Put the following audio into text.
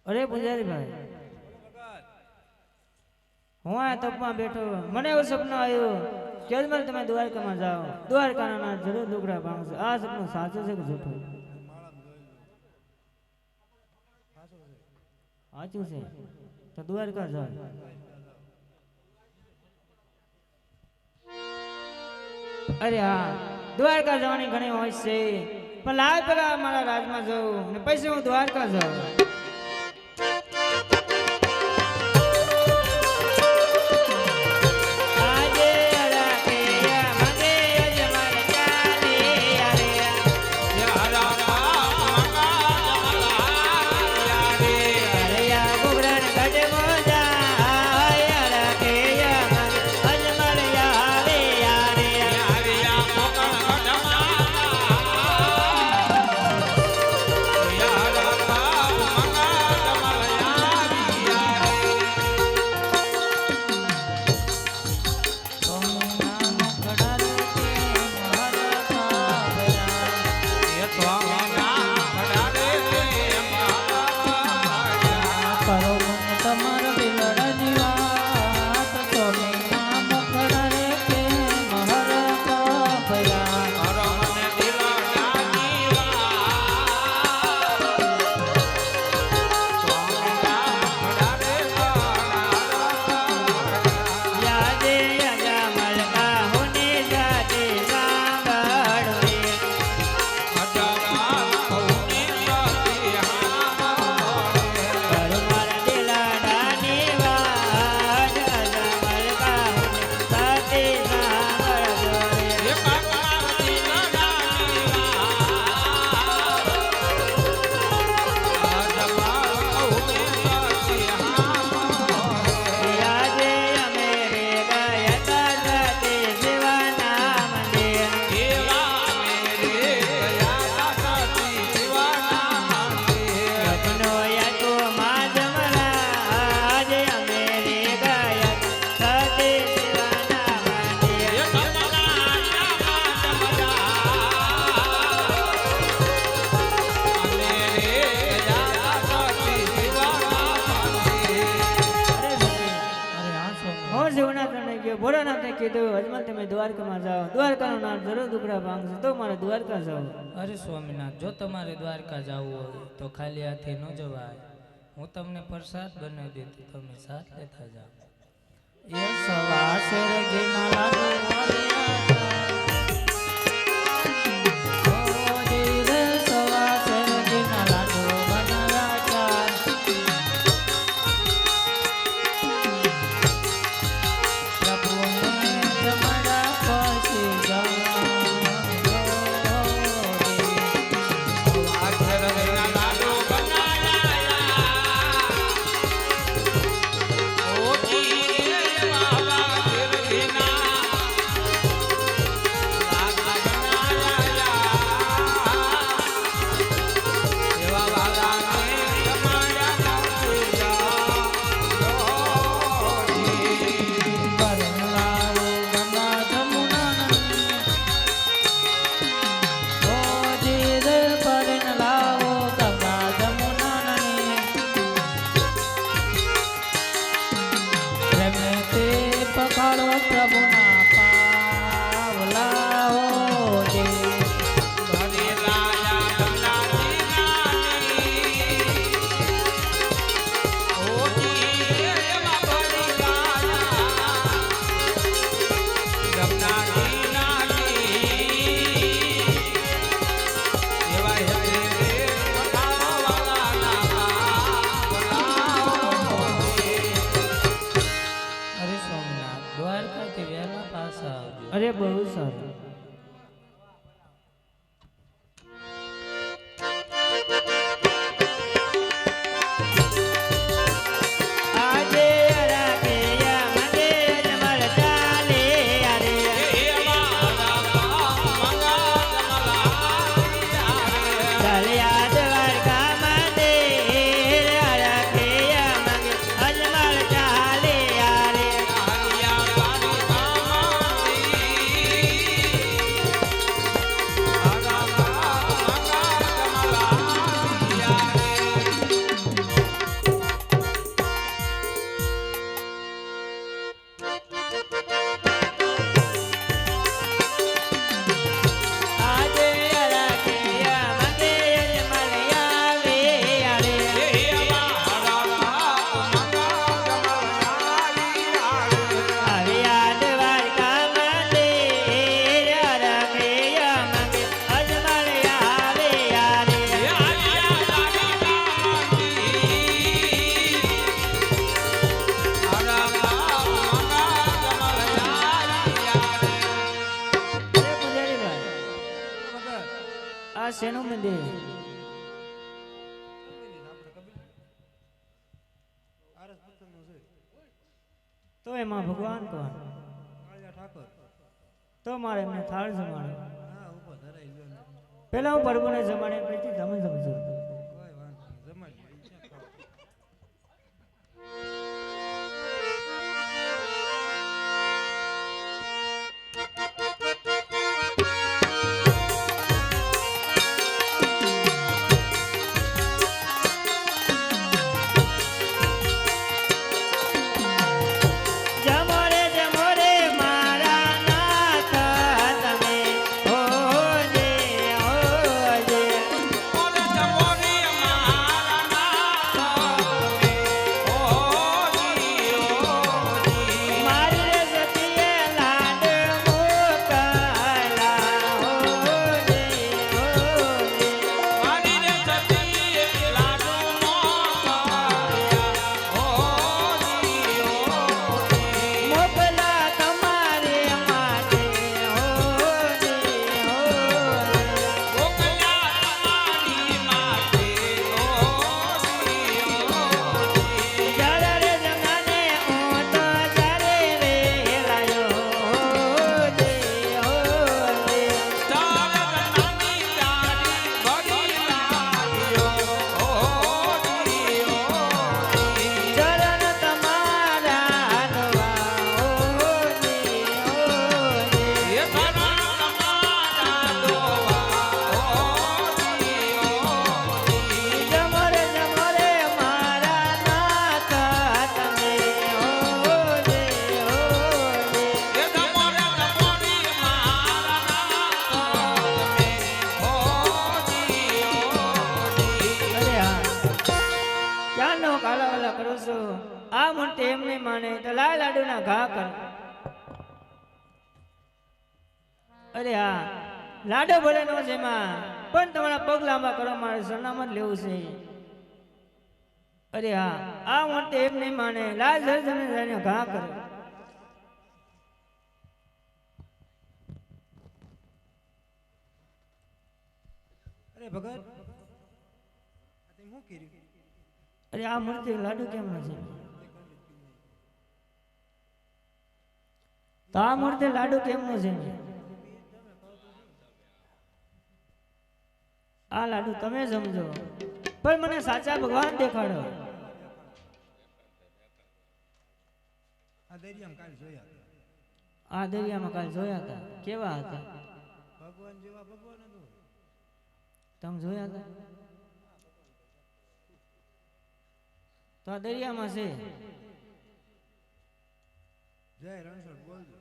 અરે પૂજારી ભાઈ, હું આ તપમાં બેઠો, મને એવું સપનું આવ્યું કે અજમલ તમે દ્વારકામાં જાઓ, દ્વારકાના જરૂર લુગડા ભાંગશો. આ સપનું સાચું છે કે જૂઠું? સાચું છે તો દ્વારકા જાઓ. અરે હા, દ્વારકા જવાની ઘણી હોય છે, પણ લાવ પેલા મારા રાજમાં જાઉં ને પછી હું દ્વારકા જાઉં. ભોળાનાથે કીધું અજમલ તમે દ્વારકામાં જાઓ, દ્વારકાનું નામ જરૂર દુકડા ભાંગશે તો મારે દ્વારકા જાઓ. અરે સ્વામિનાથ, જો તમારે દ્વારકા જવું હોય તો ખાલી હાથે ન જવાય. હું તમને પ્રસાદ બનાવી દઉં, તમે સાથ લેતા જાઓ. એ સવાસે રગીના લાડુ તો એમાં ભગવાન કોણ? કાળિયા ઠાકોર. તો મારે એમને થાળ જમાડો. હા ઉપર ધરાઈ ગયો ને. પેલા હું પ્રભુને જમાડે પછી તમે જમજો. કોઈ વાંધો નહીં, જમાડી લો. ઈચ્છા ખાઓ. જમો રે મારા નાથ તમે હોજે હોજે. મારી રે સતીએ લાડ મોકલા હોજે હોજે. મોકલા તમારે માટે હોજે હોજે. જરા રે જમાને હું તો જારે રે હેરાયો હોજે હોજે. ચરણ તમારા નવા હોજે હોજે. જમરે મારા નાથ તમે હોજે હોજે. અરે હા, ક્યાંનો કાલાવાલા કરું છું. આ મૂર્તિ એમ નહીં માને તો લાલ લાડુના ઘા કર. અરે હા, લાડો ભલે નો છે એમાં, પણ તમારા પગ લાંબા કરવા મારે સરનામું જ લેવું છે. અરે હા, આ મૂર્તિ એમ નહીં માને લાલ જરજને જઈને ઘા કરે. અરે ભગત, આ તે શું કર્યું? અરે આ મૂર્તિ લાડુ કેમ નથી? તો આ મૂર્તિ લાડુ કેમ નો છે? આ લાડુ તમે સમજો, પણ મને સાચા ભગવાન દેખાડો. આ દરિયામાં કાલ જોયા હતા. આ દરિયામાં કાલ જોયા હતા, કેવા હતા? ભગવાન જેવા ભગવાન હતો. તમે જોયા હતા? તો આ દરિયામાં છે. જય રણછોડ બોલજો.